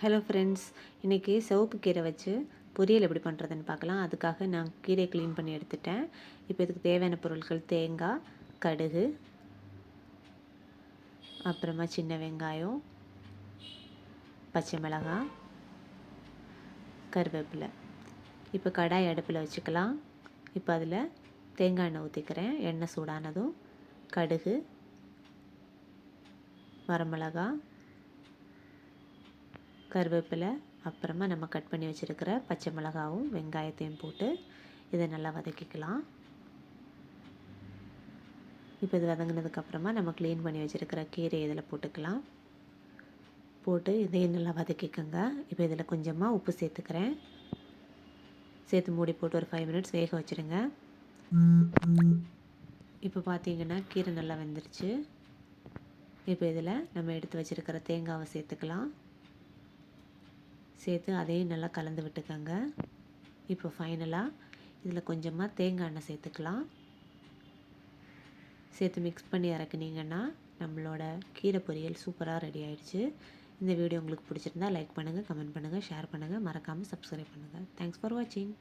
Hello friends, இன்றைக்கி சிவப்பு கீரை வச்சு பொரியல் எப்படி பண்ணுறதுன்னு பார்க்கலாம். அதுக்காக நான் கீரையை க்ளீன் பண்ணி எடுத்துட்டேன். இப்போ இதுக்கு தேவையான பொருட்கள் தேங்காய், கடுகு, அப்புறமா சின்ன வெங்காயம், பச்சை மிளகாய், கருவேப்பிலை. இப்போ கடாய் அடுப்பில் வச்சுக்கலாம். இப்போ அதில் தேங்காய் எண்ணெய் ஊற்றிக்கிறேன். எண்ணெய் சூடானதும் கடுகு, வரமிளகாய், கருவேப்பிலை, அப்புறமா நம்ம கட் பண்ணி வச்சுருக்கிற பச்சை மிளகாவும் வெங்காயத்தையும் போட்டு இதை நல்லா வதக்கிக்கலாம். இப்போ இது வதங்கினதுக்கப்புறமா நம்ம க்ளீன் பண்ணி வச்சுருக்கிற கீரை இதில் போட்டுக்கலாம். போட்டு இதையும் நல்லா வதக்கிக்கோங்க. இப்போ இதில் கொஞ்சமாக உப்பு சேர்த்துக்கிறேன். சேர்த்து மூடி போட்டு ஒரு 5 மினிட்ஸ் வேக வச்சுருங்க. இப்போ பார்த்தீங்கன்னா கீரை நல்லா வெந்துருச்சு. இப்போ இதில் நம்ம எடுத்து வச்சுருக்கிற தேங்காவை சேர்த்துக்கலாம். சேர்த்து அதையும் நல்லா கலந்து விட்டுக்கோங்க. இப்போ ஃபைனலாக இதில் கொஞ்சமாக தேங்காய் எண்ணெய் சேர்த்துக்கலாம். சேர்த்து மிக்ஸ் பண்ணி இறக்குனீங்கன்னா நம்மளோட கீரை பொரியல் சூப்பராக ரெடி ஆகிடுச்சு. இந்த வீடியோ உங்களுக்கு பிடிச்சிருந்தா லைக் பண்ணுங்கள், கமெண்ட் பண்ணுங்கள், ஷேர் பண்ணுங்கள், மறக்காமல் சப்ஸ்கிரைப் பண்ணுங்கள். தேங்க்ஸ் ஃபார் வாட்சிங்.